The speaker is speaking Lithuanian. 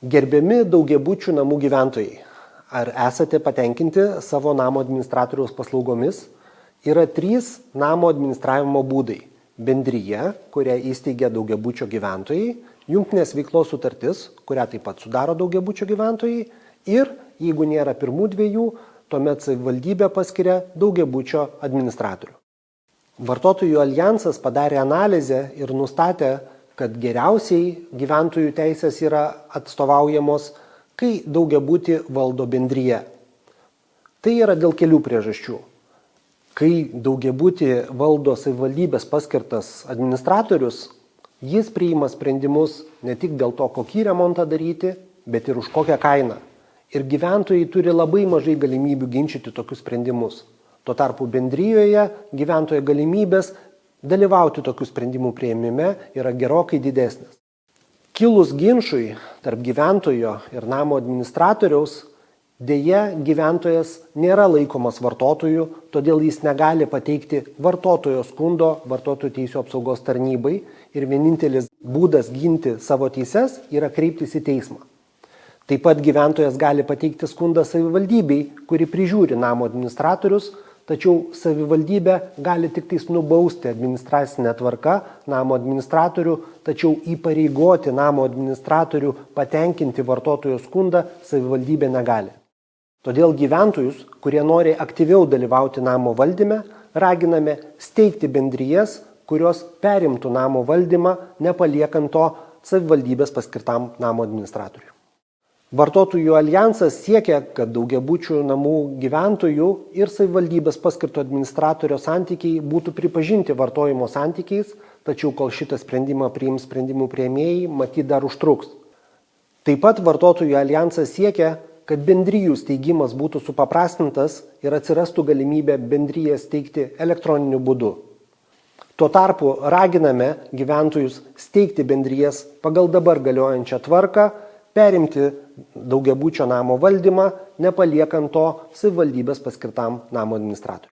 Gerbiami daugiabučių namų gyventojai, ar esate patenkinti savo namo administratoriaus paslaugomis? Yra 3 namo administravimo būdai. Bendrija, kurią įsteigia daugiabučio gyventojai, jungtinės veiklos sutartis, kurią taip pat sudaro daugiabučio gyventojai, ir jeigu nėra pirmų 2, tuomet savivaldybė paskiria daugiabučio administratorių. Vartotojų aljansas padarė analizę ir nustatė, kad geriausiai gyventojų teisės yra atstovaujamos, kai daugiabutį valdo bendrija. Tai yra dėl kelių priežasčių. Kai daugiabutį valdo savivaldybės paskirtas administratorius, jis priima sprendimus ne tik dėl to, kokį remontą daryti, bet ir už kokią kainą. Ir gyventojai turi labai mažai galimybių ginčyti tokius sprendimus. Tuo tarpu bendrijoje gyventojo galimybės dalyvauti tokių sprendimų priėmime yra gerokai didesnis. Kilus ginčui tarp gyventojo ir namo administratoriaus, deja gyventojas nėra laikomas vartotoju, todėl jis negali pateikti vartotojo skundo vartotojų teisių apsaugos tarnybai ir vienintelis būdas ginti savo teises yra kreiptis į teismą. Taip pat gyventojas gali pateikti skundą savivaldybei, kuri prižiūri namo administratorius, tačiau savivaldybė gali tik tais nubausti administracinę tvarką namo administratorių, tačiau įpareigoti namo administratorių patenkinti vartotojo skundą savivaldybė negali. Todėl gyventojus, kurie nori aktyviau dalyvauti namo valdyme, raginame steigti bendrijas, kurios perimtų namo valdymą, nepaliekant to savivaldybės paskirtam namo administratoriui. Vartotojų aljansas siekia, kad daugiabučių namų gyventojų ir savivaldybės paskirto administratorio santykiai būtų pripažinti vartojimo santykiais, tačiau kol šitą sprendimą priims sprendimų priėmėjai, matyt dar užtruks. Taip pat vartotojų aljansas siekia, kad bendrijų steigimas būtų supaprastintas ir atsirastų galimybė bendriją steigti elektroniniu būdu. Tuo tarpu raginame gyventojus steigti bendrijas pagal dabar galiojančią tvarką, perimti daugiabučio namo valdymą, nepaliekant to savivaldybės paskirtam namo administratoriui.